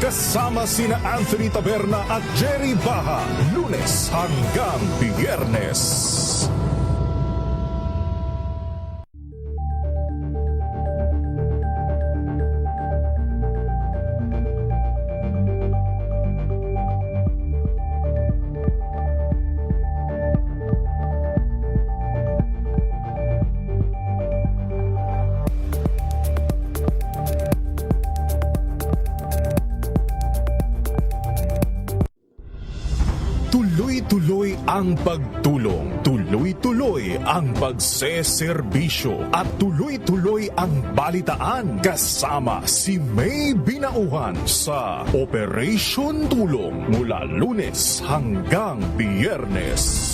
Speaker 7: Kasama sina Anthony Taberna at Jerry Baha. Lunes hanggang Biyernes. Tuloy-tuloy ang pagtulong, tuloy-tuloy ang pagseserbisyo at tuloy-tuloy ang balitaan kasama si May Binauhan sa Operation Tulong mula Lunes hanggang Biyernes.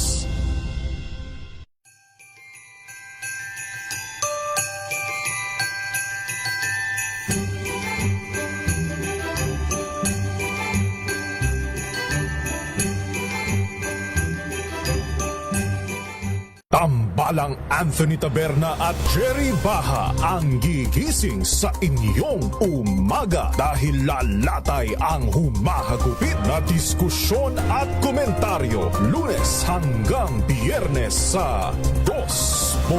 Speaker 7: Tambalang Anthony Taberna at Jerry Baha ang gigising sa inyong umaga dahil lalatay ang humahagupit na diskusyon at komentaryo Lunes hanggang Biyernes sa 2x2.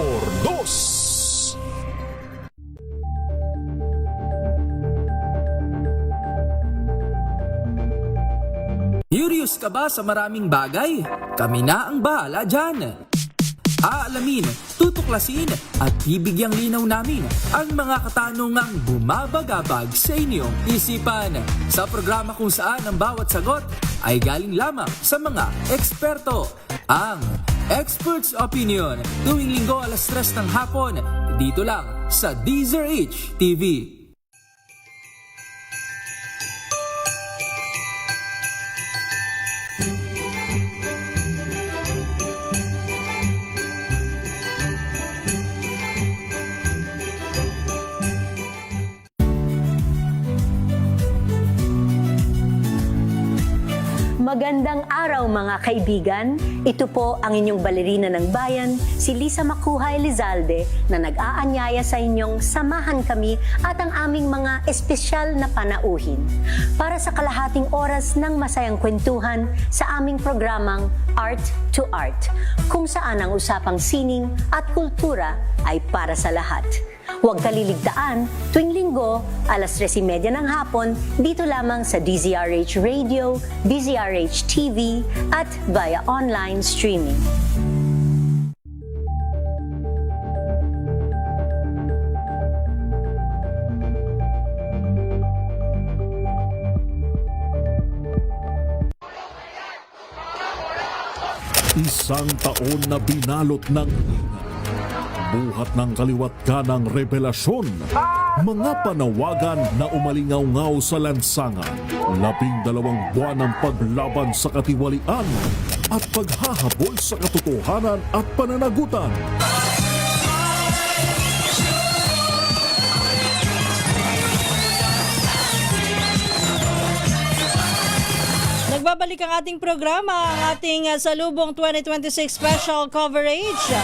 Speaker 19: Curious ka ba sa maraming bagay? Kami na ang bahala dyan. Aalamin, tutuklasin at bibigyang linaw namin ang mga katanungang bumabagabag sa inyong isipan. Sa programa kung saan ang bawat sagot ay galing lamang sa mga eksperto. Ang Expert's Opinion, tuwing linggo 3:00 ng hapon, dito lang sa DZRH TV.
Speaker 5: Magandang araw mga kaibigan. Ito po ang inyong balerina ng bayan, si Lisa Makuhay Lizalde, na nag-aanyaya sa inyong samahan kami at ang aming mga espesyal na panauhin para sa kalahating oras ng masayang kwentuhan sa aming programang Art to Art, kung saan ang usapang sining at kultura ay para sa lahat. Huwag kaliligtaan, tuwing linggo, 3:30 ng hapon, dito lamang sa DZRH Radio, DZRH TV, at via online streaming.
Speaker 6: Isang taon na binalot ng buhat ng kaliwat ka ng revelasyon, mga panawagan na umalingaw-ngaw sa lansangan, 12 buwan ng paglaban sa katiwalian at paghahabol sa katotohanan at pananagutan.
Speaker 9: Nagbabalik ang ating programa, ang ating Salubong 2026 special coverage.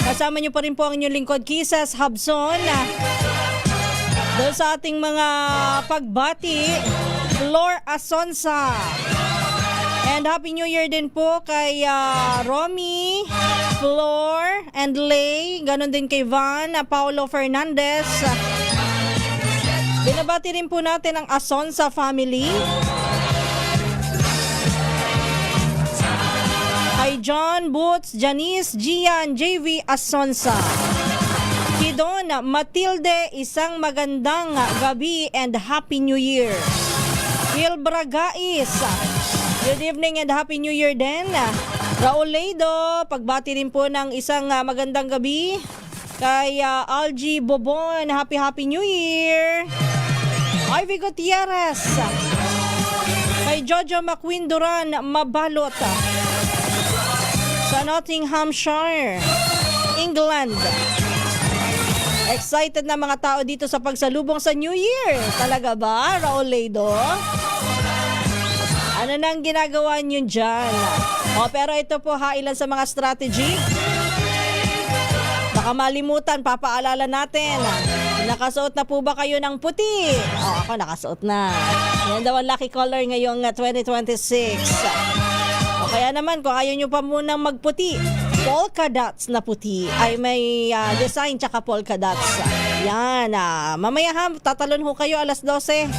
Speaker 9: Kasama niyo pa rin po ang inyong lingkod, Kisas Habson. Doon sa ating mga pagbati, Flor Asonsa. And Happy New Year din po kay Romy, Flor, and Lay. Ganon din kay Van, Paulo Fernandez. Binabati rin po natin ang Asonsa family. Kay John, Boots, Janice, Gian, JV Asonsa. Kidon, Matilde, isang magandang gabi and Happy New Year. Hilbra Gais, good evening and Happy New Year din. Raul Leido, pagbati rin po ng isang magandang gabi. Kay Algie Bobon, Happy New Year. Ivy Gutierrez. Kay Jojo McQueen Duran, Mabalot. Sa Nottinghamshire, England. Excited na mga tao dito sa pagsalubong sa New Year. Talaga ba, Raul Leido? Ano nang ginagawa nyo dyan? Pero ito po ilan sa mga strategy. Baka malimutan, papaalala natin. Nakasuot na po ba kayo ng puti? Ako nakasuot na. Yan daw ang lucky color ngayong 2026. O kaya naman, kung ayaw nyo pa munang magputi, polka dots na puti ay may design tsaka polka dots. Yan. Mamaya tatalon ho kayo alas 12.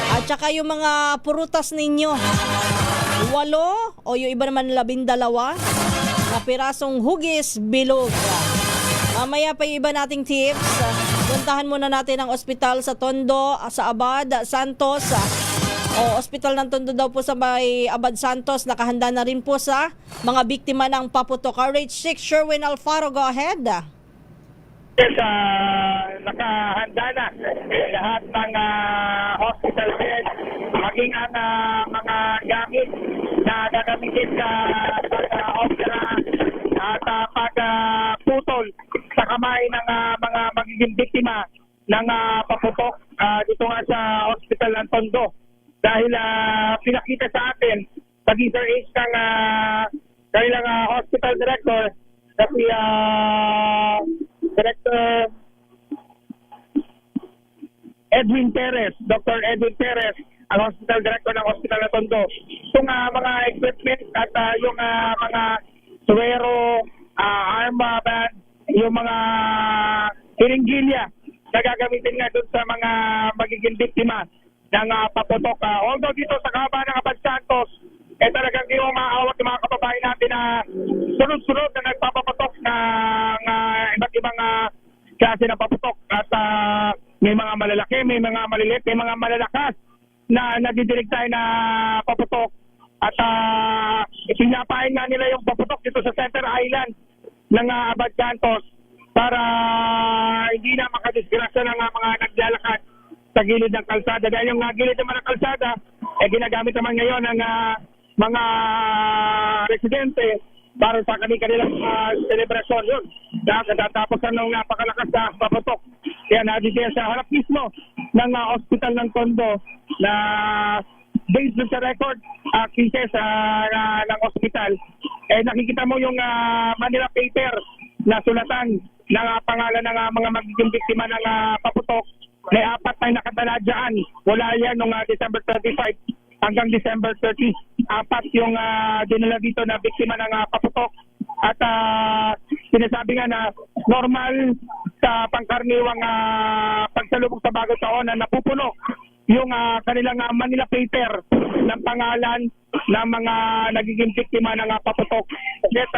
Speaker 9: At tsaka yung mga purutas ninyo, 8 o yung iba naman 12 na pirasong hugis bilog. Mamaya pa yung iba nating tips. Puntahan muna natin ang ospital sa Tondo, sa Abad Santos. Ospital ng Tondo daw po sa may Abad Santos. Nakahanda na rin po sa mga biktima ng paputok. RH6, Sherwin Alfaro, go ahead.
Speaker 10: Nakahanda na lahat ng hospital bed, maging ang mga gamit na gagamitin sa pag-opera at pagputol sa kamay ng mga magiging biktima ng paputok dito nga sa hospital ng Tondo. Dahil pinakita sa atin sa Teaser H ng kanilang hospital director na si Director Edwin Perez, Dr. Edwin Perez, ang hospital director ng Hospital ng Tondo. Itong mga equipment at yung mga suwero, armband, yung mga hiringgilya na gagamitin nga doon sa mga magiging biktima ng paputok. Although dito sa Kaaba ng Abad Santos, talagang di mo maawat yung mga kababayan natin na sunod-sunod na nagpapaputok ng iba't ibang klase ng paputok. At may mga malalaki, may mga maliliit, may mga malalakas na nadidirig tayo na paputok. At sinapain nga nila yung paputok dito sa Center Island ng Abad Santos para hindi na makadisgrasya ng mga naglalakad sa gilid ng kalsada. Dahil yung gilid naman ng kalsada, ginagamit naman ngayon ng mga residente para sa kanilang selebrasyon yun. Tapos nung napakalakas na paputok. Kaya nandito sa harap mismo ng hospital ng Tondo na based sa record cases ng hospital, nakikita mo yung Manila paper na sulatan ng pangalan ng mga magiging biktima ng paputok. May 4 na nakatala dyan. Wala yan nung December 35 hanggang December 30. 4 yung dinala dito na biktima ng paputok. At sinasabi nga na normal sa pangkarniwang pagsalubog sa bagong taon na napupuno yung kanilang Manila paper ng pangalan ng mga nagiging biktima ng paputok. At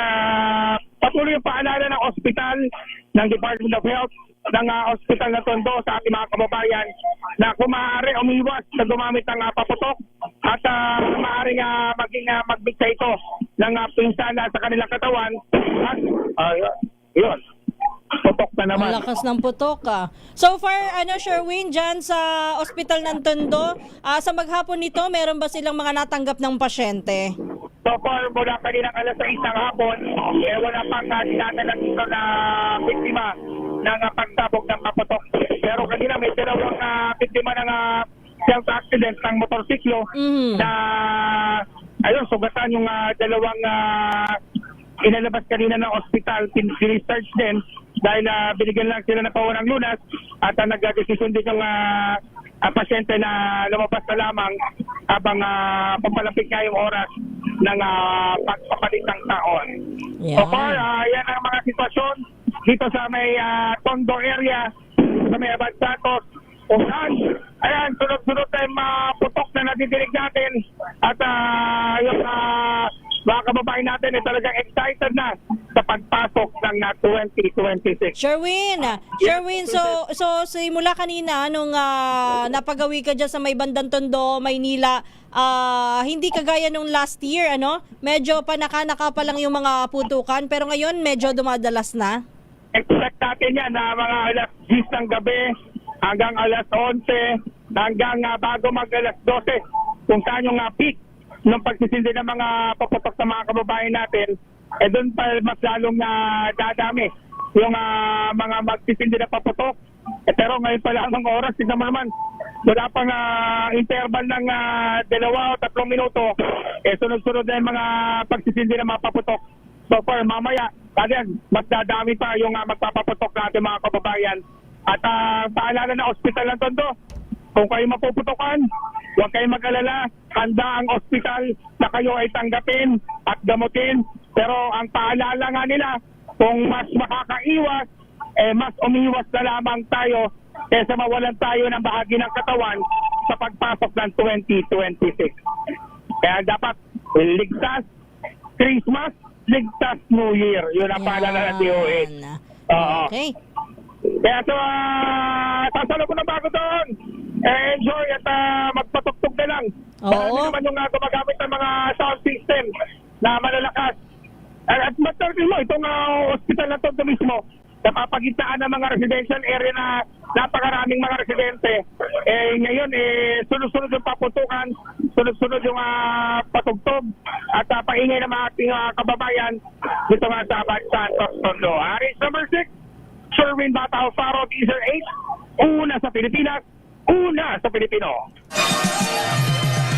Speaker 10: patuloy yung paalala ng ospital, ng Department of Health, ng hospital na Tondo sa ating mga kababayan na kung maaari umiwas sa gumamit ng paputok at maaari maging magbigay ito ng pinsala sa kanilang katawan at yun, putok na naman.
Speaker 9: Malakas ng putok So far, Sherwin, dyan sa ospital ng Tondo, sa maghapon nito, meron ba silang mga natanggap ng pasyente?
Speaker 10: So far, mula kaninang alas 6 ng hapon, wala pang dinadalang dito na biktima ng pagsabog ng paputok. Pero kanina may dalawang biktima ng self-accident ng motorsiklo na sugatan yung dalawang inalabas kanina ng ospital, research din dahil binigyan lang sila ng pawarang lunas at nag-desisyon din yung pasyente na lumabas na lamang habang papalapit nga yung oras ng pagpapalit ng taon. So far, yan ang mga sitwasyon dito sa may Tondo area, sa may Abad Santos. Ayan, sunod-sunod tayong putok na nadidinig natin at yung mga kababayan natin ay talagang excited na sa pagpasok ng 2026.
Speaker 9: Sherwin, so simula kanina nung napagawi ka dyan sa may bandang Tondo, Maynila, hindi kagaya nung last year, medyo panaka-naka pa lang yung mga putukan, pero ngayon medyo dumadalas na.
Speaker 10: Expect natin yan na mga alas 10 ng gabi hanggang alas 11 hanggang bago mag alas 12 kung saan yung peak ng pagsisindi ng mga paputok sa mga kababayan natin, doon pa mas lalong dadami yung mga magsisindi na paputok. Pero ngayon pa lang ang oras, tignan mo naman, wala pang interval ng 2 o 3 minuto, sunod-sunod na yung mga pagsisindi ng mga paputok. So for mamaya, mas dadami pa yung magpapaputok natin mga kababayan. At paalala na ospital ng Tondo, kung kayo mapuputokan, huwag kayong mag-alala, handa ang ospital na kayo ay tanggapin at gamutin. Pero ang paalala nga nila, kung mas makakaiwas, mas umiwas na lamang tayo kaysa mawalan tayo ng bahagi ng katawan sa pagpasok ng 2026. Kaya dapat ligtas Christmas, ligtas New Year. Yun ang paalala ng DOH.
Speaker 9: Okay.
Speaker 10: Kaya sasalo ko na bago doon. Enjoy at magpatugtog na lang. Marami naman yung gumagamit ng mga sound system na malalakas. At matapos mo, itong hospital na ito mismo, napapagitaan ng mga residential area na napakaraming mga residente. Ngayon, sunod-sunod yung paputukan, sunod-sunod yung patugtog at paingay ng mga ating kababayan dito nga sa Santos, Tondo. Race number 6, Sherwin Bata Alfaro, teaser 8, una sa Pilipinas, una sa Pilipino.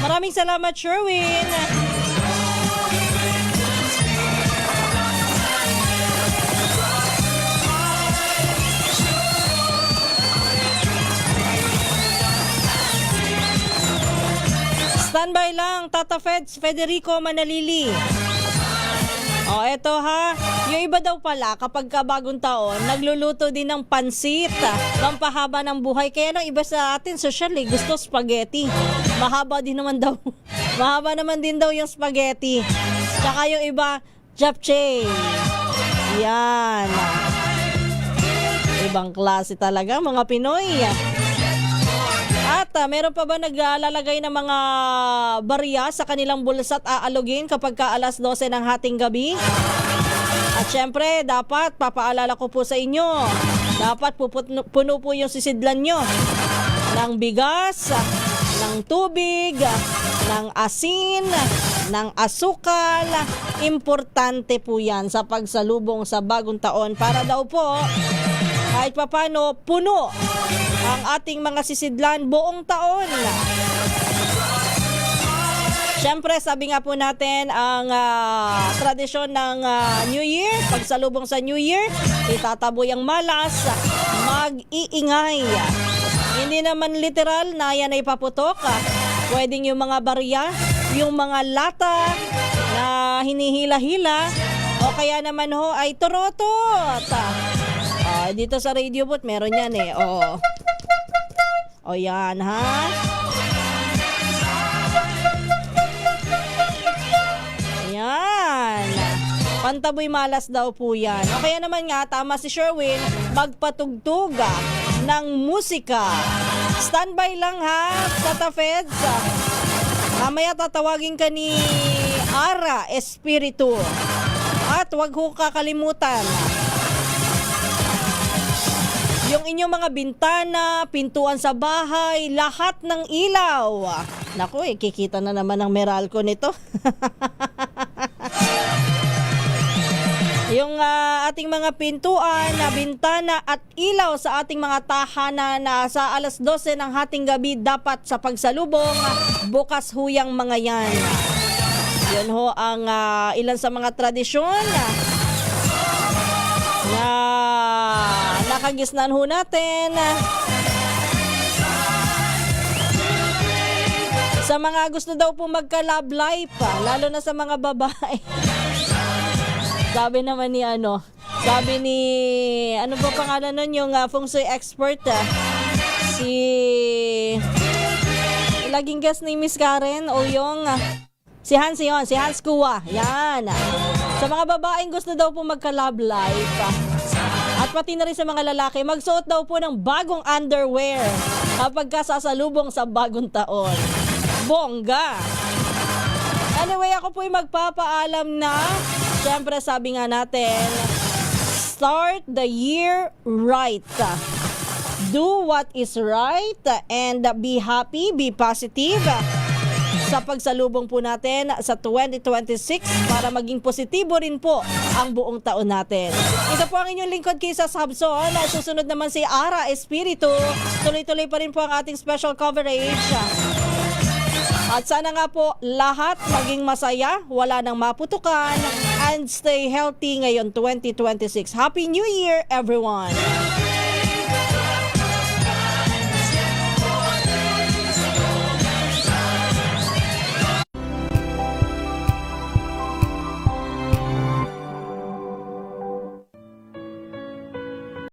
Speaker 9: Maraming salamat, Sherwin. Standby lang, Tata Feds, Federico Manalili. Eto ha, yung iba daw pala kapag bagong taon, nagluluto din ng pansit, pampahaba ng buhay. Kaya nang iba sa atin, social gusto spaghetti. Mahaba naman din daw yung spaghetti. Tsaka yung iba, japchae. Yan. Ibang klase talaga mga Pinoy. At meron pa ba naglalagay ng mga barya sa kanilang bulsa at aalugin kapag alas 12 ng hating gabi? At syempre, dapat papaalala ko po sa inyo, dapat puno po yung sisidlan nyo ng bigas, ng tubig, ng asin, ng asukal. Importante po yan sa pagsalubong sa bagong taon para daw po kahit papano puno ang ating mga sisidlan buong taon. Siyempre, sabi nga po natin, ang tradisyon ng New Year, pagsalubong sa New Year, itataboy ang malas, mag-iingay. Hindi naman literal na yan ay paputok. Pwedeng yung mga barya, yung mga lata na hinihila-hila, o kaya naman ho ay torotot. Dito sa radio booth, meron yan O yan ha. Yan. Pantaboy malas daw po yan. O kaya naman nga, tama si Sherwin, magpatugtog ng musika. Standby lang ha, Tata Feds. Mamaya tatawagin ka ni Ara Espiritu. At wag ho kakalimutan, yung inyong mga bintana, pintuan sa bahay, lahat ng ilaw. Naku, kikita na naman ang Meralco nito. Yung ating mga pintuan, bintana at ilaw sa ating mga tahanan na sa alas 12 ng hating gabi dapat sa pagsalubong, bukas huyang mga yan. Yun ho ang ilan sa mga tradisyon na nakagisnan ho natin. Sa mga gusto daw po magka-love life, lalo na sa mga babae. Sabi naman ni ano ba pangalan nun, yung feng shui expert, laging guest ni Miss Karen o yung si Hans Kua. Yan. Sa mga babaeng gusto daw po magka-love life, at pati na rin sa mga lalaki, magsuot daw po ng bagong underwear kapag sasalubong sa bagong taon. Bongga! Anyway, ako po'y magpapaalam na. Siyempre, sabi nga natin, start the year right. Do what is right and be happy, be positive. sa pagsalubong po natin sa 2026 para maging positibo rin po ang buong taon natin. Ito po ang inyong lingkod, Kisa Sabson. Susunod naman si Ara Espiritu. Tuloy-tuloy pa rin po ang ating special coverage. At sana nga po lahat maging masaya, wala nang maputukan, and stay healthy ngayon 2026. Happy New Year, everyone!